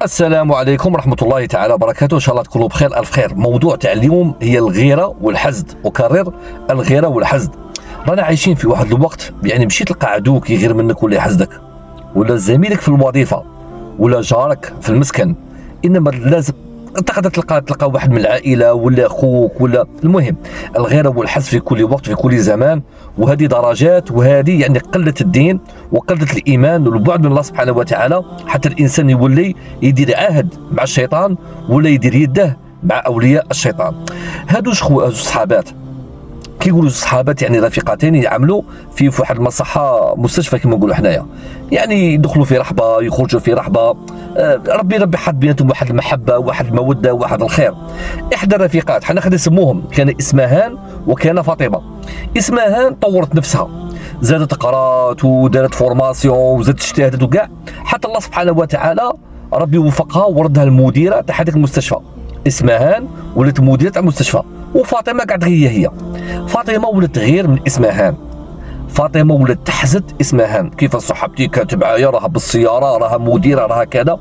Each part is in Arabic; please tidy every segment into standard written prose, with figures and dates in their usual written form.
السلام عليكم ورحمة الله تعالى وبركاته. إن شاء الله تكونوا بخير ألف خير. موضوع تاع اليوم هي الغيرة والحسد. أكرر، الغيرة والحسد. رانا عايشين في واحد الوقت، يعني مشيت تلقى عدوك يغير منك ولا يحسدك، ولا زميلك في الوظيفة، ولا جارك في المسكن. إنما لازم تقدر تلقى واحد من العائلة ولا أخوك، ولا المهم الغيرة والحسد في كل وقت في كل زمان. وهذه درجات، وهذه يعني قلة الدين وقلة الإيمان والبعد من الله سبحانه وتعالى، حتى الإنسان يولي يدير عهد مع الشيطان ولا يدير يده مع أولياء الشيطان. هادو صحابات كيقولوا الصحابات، يعني رفيقتين يعملوا في واحد المصحة مستشفى كما نقولوا حنايا، يعني يدخلوا في رحبة يخرجوا في رحبة. ربي حد بيناتهم واحد المحبة واحد المودة واحد الخير. إحدى الرفيقات حنا خلينا نسموهم كان اسمهان وكان فاطمة. اسمهان طورت نفسها، زادت قرات ودارت فورماسيون وزادت اجتهدت وكاع، حتى الله سبحانه وتعالى ربي وفقها وردها المديرة تاع هذاك المستشفى. اسمهان ولات مديرة تاع المستشفى، وفاطمة قاعدة هي. فاطمة ولات غير من اسمهان، فاطمة ولات تحسد اسمهان. كيف صاحبتي كانت معايا راها بالسيارة راها مديرة راها كذا،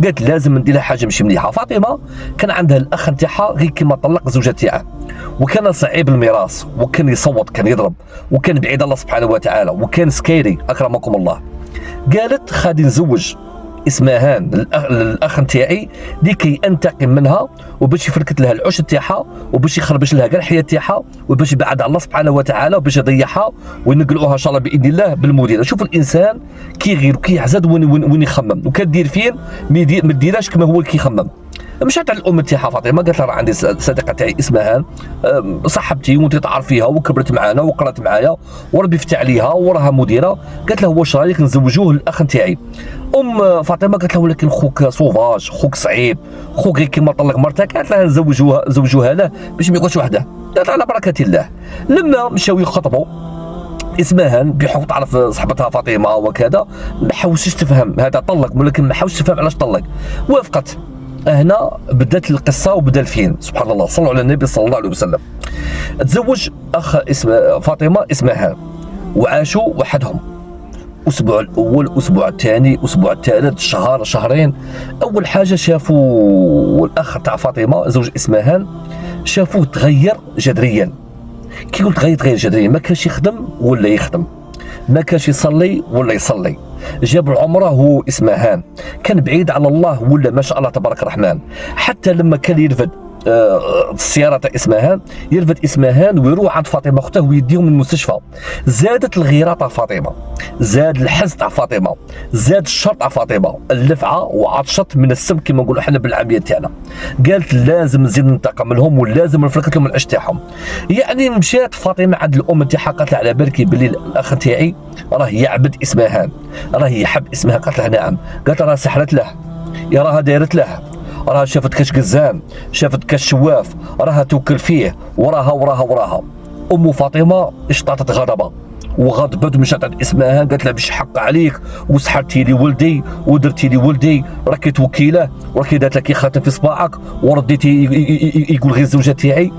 قالت لازم ندير لها حاجة مش مليحة. فاطمة كان عندها الأخ نتاعها غير كيما طلق زوجة تاعها، وكان صعيب الميراث، وكان يصوت كان يضرب، وكان بعيد الله سبحانه وتعالى، وكان سكيري أكرمكم الله. قالت خادي نزوج اسمهان الاخ نتاعي لكي انتقم منها، وباش يفركت لها العش تاعها، وباش يخربش لها كاع الحياه تاعها، وباش يبعد على الله سبحانه وتعالى، وباش يضيعها ونقلوها ان شاء الله باذن الله بالمديره. شوف الانسان كي يغير وكي يحزد وين يخمم، وكدير فين ما ديرهاش كما هو كي يخمم. مشات على الام تاعها فاطمه، قالت لها راه عندي صديقه تاعي اسمها صاحبتي وانت تعرفيها وكبرت معانا وقرات معايا وربي فتح عليها وراها مديره. قالت له واش رايك نزوجوه للاخ نتاعي؟ ام فاطمه قالت له ولكن خوك صوفاج، خوك صعيب، خوك غير كيما طلق مرتك. قالت لها نزوجوها له باش ما يقعدش وحده. قالت على بركه الله. لما مشاو يخطبوا اسمهان بحكم تعرف صاحبتها فاطمه وكذا، ما حاولتش تفهم هذا طلق، ولكن ما حاولتش تفهم علاش طلق. وافقت. هنا بدات القصه وبدا الفيلم. سبحان الله، صلوا على النبي صلى الله عليه وسلم. تزوج اخ اسم فاطمه اسمهان، وعاشوا وحدهم. الاسبوع الاول، الاسبوع الثاني، الاسبوع الثالث، شهر شهرين. اول حاجه شافوا الاخ تاع فاطمه زوج اسمهان، شافوه تغير جذريا. كي قلت تغير جذريا، ما كانش يخدم ولا يخدم، ما كانش يصلي ولا يصلي. جاب العمره هو اسمهان، كان بعيد على الله ولا ما شاء الله تبارك الرحمن. حتى لما كان يرفد السياره تاع اسمهان، يرفد اسمهان ويروح عند فاطمه اخته ويديهم من المستشفى. زادت الغيره تاع فاطمه، زاد الحزن تاع فاطمه، زاد الشر تاع فاطمه، اللفعه وعطشت من السم كما نقولوا احنا بالعاميه تاعنا. قالت لازم نزيد ننتقم لهم ولازم نفركت لهم العش تاعهم. يعني مشات فاطمه عند الام تاعها، قالت لها على بالك بلي الاخ تاعي راه يعبد اسمهان، راه يحب اسمها. قالت لها نعم. قالت لها راه سحرت له، يا راها دايرت له، راها شافت كاش قزام، شافت كاش شواف، راها توكل فيه، وراها. ام فاطمه اشتاطت غضبه وغضبت ومشات عند اسمها. قالت لها باش حق عليك وسحرتي لي ولدي ودرتي لي ولدي، راكي توكيله وراكي دارت لك خاتم في صباعك ورديتي يقول غير الزوجه تاعي.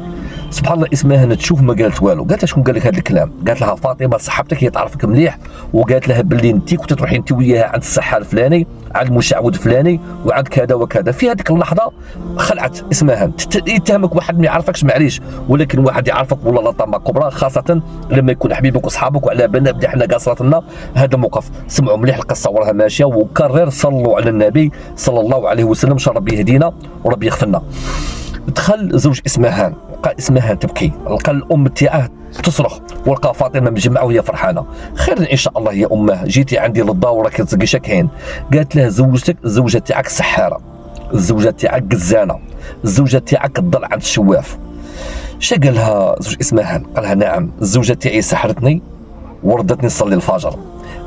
سبحان الله، اسمها تشوف ما قالت والو. قالت لها شكون قال لك هذا الكلام؟ قالت لها فاطمه صاحبتك هي تعرفك مليح، وقالت لها باللي انت كنت تروحي انت وياها عند السحار الفلاني، عند المشعوذ الفلاني، وعند كذا وكذا. في هذيك اللحظه خلعت اسمها. يتهمك واحد ما يعرفكش معليش، ولكن واحد يعرفك والله لطامه كبرى، خاصه لما يكون حبيبك وصحابك. وعلى بالنا بلي حنا قاصرت لنا هذا الموقف. سمعوا مليح القصه وراها ماشيه، وكرر صلوا على النبي صلى الله عليه وسلم، ان شاء ربي يهدينا وربي يغفر لنا. دخل زوج اسمهان، لقى اسمهان تبكي، لقى الام تاعه تصرخ، ولقى فاطمه مجمعه وهي فرحانه. خير ان شاء الله يا امه، جيتي عندي للدار وراك تزقي شكاين. قالت له زوجتك الزوجه تاعك سحاره، الزوجه تاعك قزانه، الزوجه تاعك تضل عند الشواف. شا قال لها زوج اسمهان؟ قال لها نعم، الزوجه تاعي سحرتني وردتني نصلي الفجر،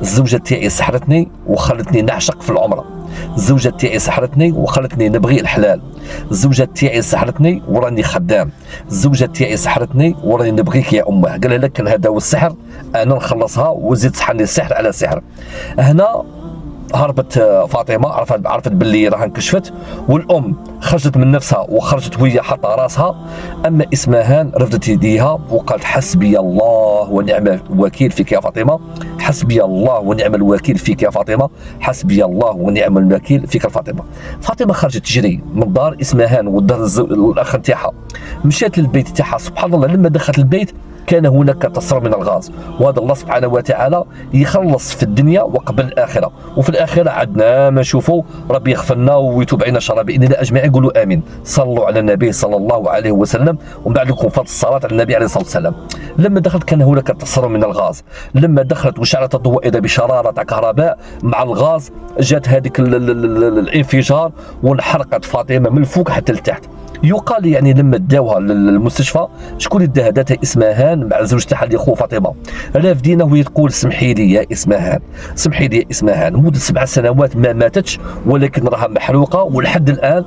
الزوجه تاعي سحرتني وخلتني نعشق في العمره، الزوجه تاعي سحرتني وخلتني نبغي الحلال، الزوجه تاعي سحرتني وراني خدام، الزوجه تاعي سحرتني وراني نبغيك يا امه. قال لك كان هذا هو السحر، انا نخلصها وزيد تسحرني السحر على سحر. هنا هربت فاطمه، عرفت باللي راها انكشفت، والام خرجت من نفسها وخرجت وهي حاطه راسها. اما اسمهان رفدت يديها وقالت حسبي الله ونعم الوكيل فيك يا فاطمه، حسبي الله ونعم الوكيل فيك يا فاطمه، حسبي الله ونعم الوكيل فيك فاطمه. فاطمه خرجت تجري من دار اسمهان ودار الاخ نتاعها، مشات للبيت تاعها. سبحان الله لما دخلت البيت كان هناك تصر من الغاز، وهذا الله سبحانه وتعالى يخلص في الدنيا وقبل الاخره، وفي الاخره عندنا ما نشوفوا ربي يغفر لنا ويتوب علينا ان شاء الله باذن الله اجمعين. قولوا امين. صلوا على النبي صلى الله عليه وسلم، ومن بعد لكم فضل الصلاه على النبي عليه الصلاه والسلام. لما دخلت كان هناك تصر من الغاز، لما دخلت وشعلت الضوء اذا بشراره تاع كهرباء مع الغاز، جات هذيك الانفجار وانحرقت فاطمه من الفوق حتى لتحت. يقال يعني لما داوها للمستشفى، شكون اللي داها؟ داتها اسمهان مع زوج تاعها اللي خو فاطمه. رافدينه وهي تقول سمحي لي يا اسمهان، سمحي لي يا اسمهان. مده 7 سنوات ما ماتتش، ولكن راها محروقه ولحد الان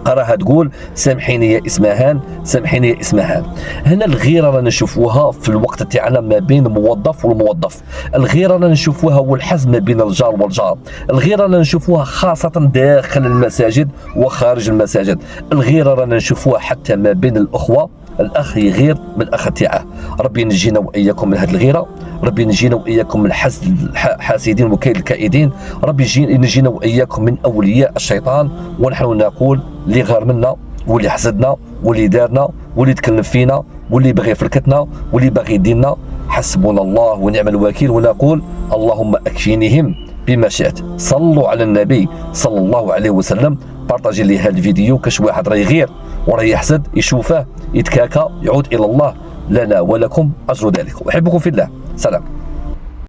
راها تقول سامحيني يا اسمهان، سامحيني يا اسمهان. هنا الغيره رانا نشوفوها في الوقت تاعنا ما بين الموظف والموظف، الغيره رانا نشوفوها والحزم ما بين الجار والجار، الغيره رانا نشوفوها خاصه داخل المساجد وخارج المساجد، الغيره رانا نشوفوها حتى ما بين الاخوه، الاخ يغير من الاخ تاعه. ربي ينجينا واياكم من هذه الغيره، ربي ينجينا واياكم من حسد الحاسدين وكيد الكائدين، ربي ينجينا واياكم من اولياء الشيطان. ونحن نقول اللي غار منا واللي حسدنا واللي دارنا واللي تكلم فينا واللي بغي فركتنا واللي باغي يدينا، حسبنا الله ونعم الوكيل. ونقول اللهم اكفينيهم بما شئت. صلوا على النبي صلى الله عليه وسلم. بارطاجي لي هذا الفيديو، كاش واحد راه يغير وراه يحسد يشوفه يتكاكا يعود الى الله لنا ولكم اجر ذلك. احبكم في الله. سلام.